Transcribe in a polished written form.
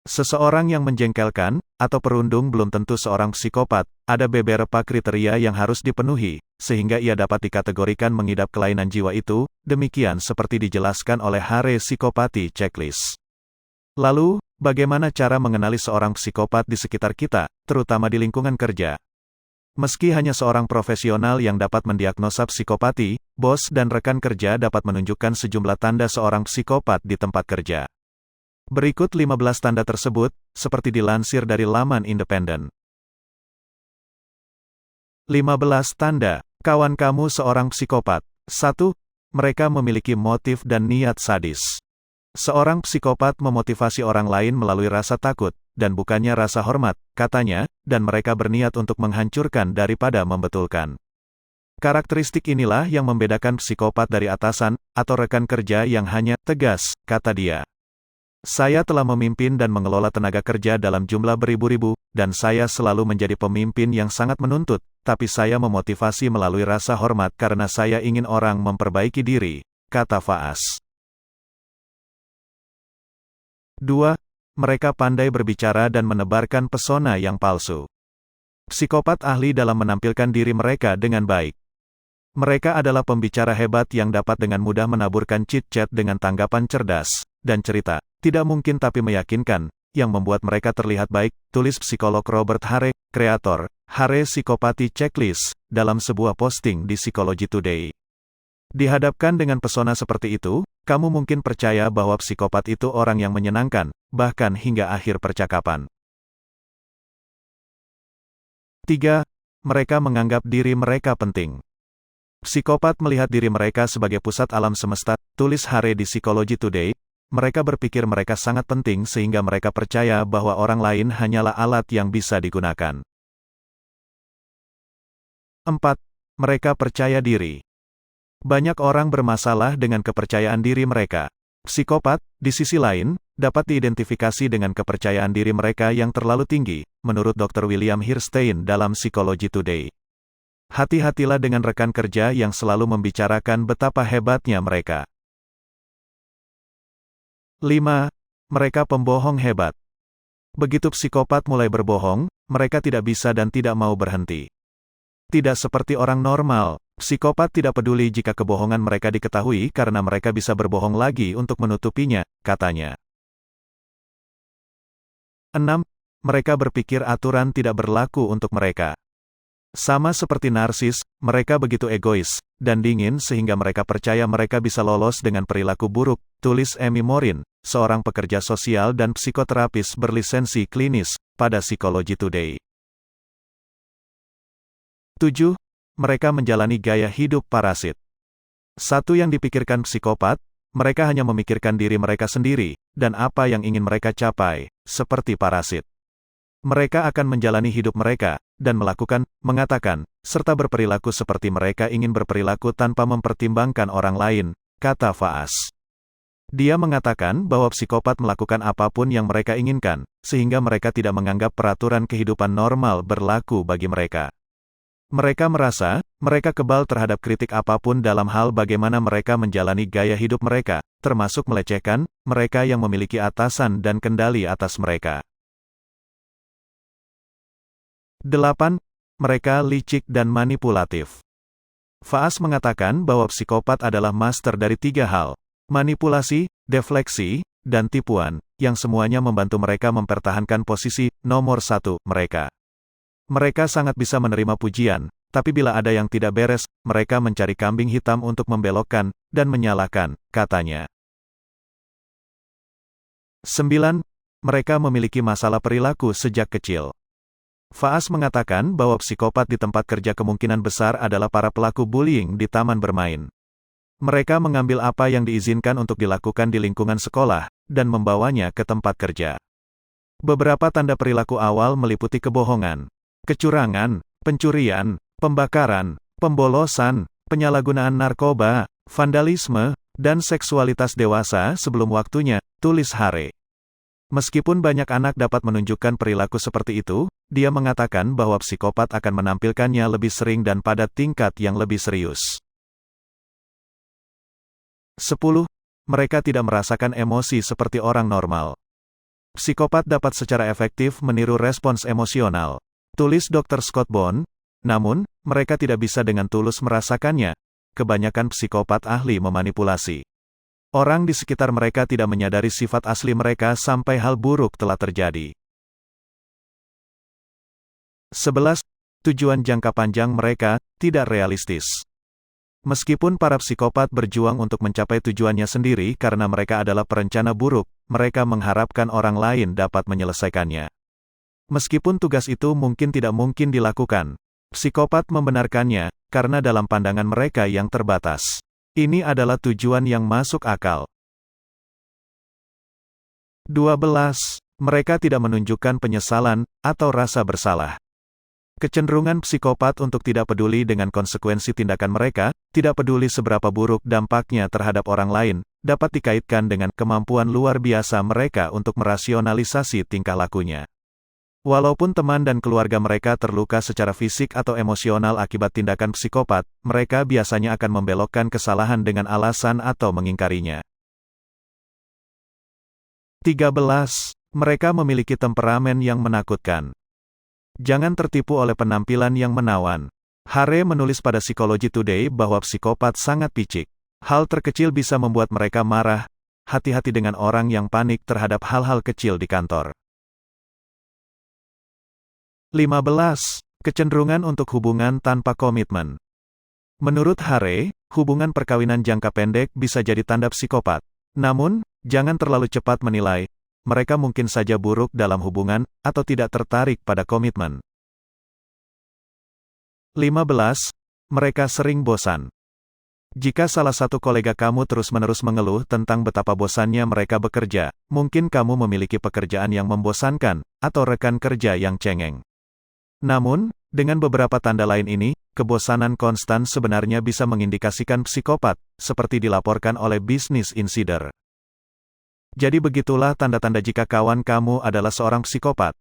Seseorang yang menjengkelkan, atau perundung belum tentu seorang psikopat. Ada beberapa kriteria yang harus dipenuhi, sehingga ia dapat dikategorikan mengidap kelainan jiwa itu, demikian seperti dijelaskan oleh Hare Psychopathy Checklist. Lalu, bagaimana cara mengenali seorang psikopat di sekitar kita, terutama di lingkungan kerja? Meski hanya seorang profesional yang dapat mendiagnosa psikopati, bos dan rekan kerja dapat menunjukkan sejumlah tanda seorang psikopat di tempat kerja. Berikut 15 tanda tersebut, seperti dilansir dari laman independen. 15 tanda, kawan kamu seorang psikopat. 1. Mereka memiliki motif dan niat sadis. Seorang psikopat memotivasi orang lain melalui rasa takut, dan bukannya rasa hormat, katanya, dan mereka berniat untuk menghancurkan daripada membetulkan. Karakteristik inilah yang membedakan psikopat dari atasan, atau rekan kerja yang hanya tegas, kata dia. Saya telah memimpin dan mengelola tenaga kerja dalam jumlah beribu-ribu, dan saya selalu menjadi pemimpin yang sangat menuntut, tapi saya memotivasi melalui rasa hormat karena saya ingin orang memperbaiki diri, kata Faas. 2. Mereka pandai berbicara dan menebarkan pesona yang palsu. Psikopat ahli dalam menampilkan diri mereka dengan baik. Mereka adalah pembicara hebat yang dapat dengan mudah menaburkan chit-chat dengan tanggapan cerdas dan cerita, tidak mungkin tapi meyakinkan, yang membuat mereka terlihat baik, tulis psikolog Robert Hare, kreator Hare Psychopathy Checklist, dalam sebuah posting di Psychology Today. Dihadapkan dengan pesona seperti itu, kamu mungkin percaya bahwa psikopat itu orang yang menyenangkan, bahkan hingga akhir percakapan. 3. Mereka menganggap diri mereka penting. Psikopat melihat diri mereka sebagai pusat alam semesta, tulis Hare di Psychology Today. Mereka berpikir mereka sangat penting sehingga mereka percaya bahwa orang lain hanyalah alat yang bisa digunakan. 4. Mereka percaya diri. Banyak orang bermasalah dengan kepercayaan diri mereka. Psikopat, di sisi lain, dapat diidentifikasi dengan kepercayaan diri mereka yang terlalu tinggi, menurut Dr. William Hirstein dalam Psychology Today. Hati-hatilah dengan rekan kerja yang selalu membicarakan betapa hebatnya mereka. 5. Mereka pembohong hebat. Begitu psikopat mulai berbohong, mereka tidak bisa dan tidak mau berhenti. Tidak seperti orang normal, psikopat tidak peduli jika kebohongan mereka diketahui karena mereka bisa berbohong lagi untuk menutupinya, katanya. 6. Mereka berpikir aturan tidak berlaku untuk mereka. Sama seperti narsis, mereka begitu egois dan dingin sehingga mereka percaya mereka bisa lolos dengan perilaku buruk, tulis Amy Morin, seorang pekerja sosial dan psikoterapis berlisensi klinis, pada Psychology Today. 7. Mereka menjalani gaya hidup parasit. Satu yang dipikirkan psikopat, mereka hanya memikirkan diri mereka sendiri, dan apa yang ingin mereka capai, seperti parasit. Mereka akan menjalani hidup mereka, dan melakukan, mengatakan, serta berperilaku seperti mereka ingin berperilaku tanpa mempertimbangkan orang lain, kata Faas. Dia mengatakan bahwa psikopat melakukan apapun yang mereka inginkan, sehingga mereka tidak menganggap peraturan kehidupan normal berlaku bagi mereka. Mereka merasa, mereka kebal terhadap kritik apapun dalam hal bagaimana mereka menjalani gaya hidup mereka, termasuk melecehkan mereka yang memiliki atasan dan kendali atas mereka. 8. Mereka licik dan manipulatif. Faas mengatakan bahwa psikopat adalah master dari 3 hal: manipulasi, defleksi, dan tipuan, yang semuanya membantu mereka mempertahankan posisi nomor 1 mereka. Mereka sangat bisa menerima pujian, tapi bila ada yang tidak beres, mereka mencari kambing hitam untuk membelokkan dan menyalahkan, katanya. 9. Mereka memiliki masalah perilaku sejak kecil. Faas mengatakan bahwa psikopat di tempat kerja kemungkinan besar adalah para pelaku bullying di taman bermain. Mereka mengambil apa yang diizinkan untuk dilakukan di lingkungan sekolah, dan membawanya ke tempat kerja. Beberapa tanda perilaku awal meliputi kebohongan, kecurangan, pencurian, pembakaran, pembolosan, penyalahgunaan narkoba, vandalisme, dan seksualitas dewasa sebelum waktunya, tulis Hare. Meskipun banyak anak dapat menunjukkan perilaku seperti itu, dia mengatakan bahwa psikopat akan menampilkannya lebih sering dan pada tingkat yang lebih serius. 10. Mereka tidak merasakan emosi seperti orang normal. Psikopat dapat secara efektif meniru respons emosional. Tulis Dr. Scott Bond. Namun, mereka tidak bisa dengan tulus merasakannya. Kebanyakan psikopat ahli memanipulasi. Orang di sekitar mereka tidak menyadari sifat asli mereka sampai hal buruk telah terjadi. 11. Tujuan jangka panjang mereka tidak realistis. Meskipun para psikopat berjuang untuk mencapai tujuannya sendiri karena mereka adalah perencana buruk, mereka mengharapkan orang lain dapat menyelesaikannya. Meskipun tugas itu mungkin tidak mungkin dilakukan, psikopat membenarkannya, karena dalam pandangan mereka yang terbatas. Ini adalah tujuan yang masuk akal. 12. Mereka tidak menunjukkan penyesalan, atau rasa bersalah. Kecenderungan psikopat untuk tidak peduli dengan konsekuensi tindakan mereka, tidak peduli seberapa buruk dampaknya terhadap orang lain, dapat dikaitkan dengan kemampuan luar biasa mereka untuk merasionalisasi tingkah lakunya. Walaupun teman dan keluarga mereka terluka secara fisik atau emosional akibat tindakan psikopat, mereka biasanya akan membelokkan kesalahan dengan alasan atau mengingkarinya. 13. Mereka memiliki temperamen yang menakutkan. Jangan tertipu oleh penampilan yang menawan. Hare menulis pada Psychology Today bahwa psikopat sangat picik. Hal terkecil bisa membuat mereka marah. Hati-hati dengan orang yang panik terhadap hal-hal kecil di kantor. 15. Kecenderungan untuk hubungan tanpa komitmen. Menurut Hare, hubungan perkawinan jangka pendek bisa jadi tanda psikopat. Namun, jangan terlalu cepat menilai. Mereka mungkin saja buruk dalam hubungan, atau tidak tertarik pada komitmen. 15. Mereka sering bosan. Jika salah satu kolega kamu terus-menerus mengeluh tentang betapa bosannya mereka bekerja, mungkin kamu memiliki pekerjaan yang membosankan, atau rekan kerja yang cengeng. Namun, dengan beberapa tanda lain ini, kebosanan konstan sebenarnya bisa mengindikasikan psikopat, seperti dilaporkan oleh Business Insider. Jadi begitulah tanda-tanda jika kawan kamu adalah seorang psikopat.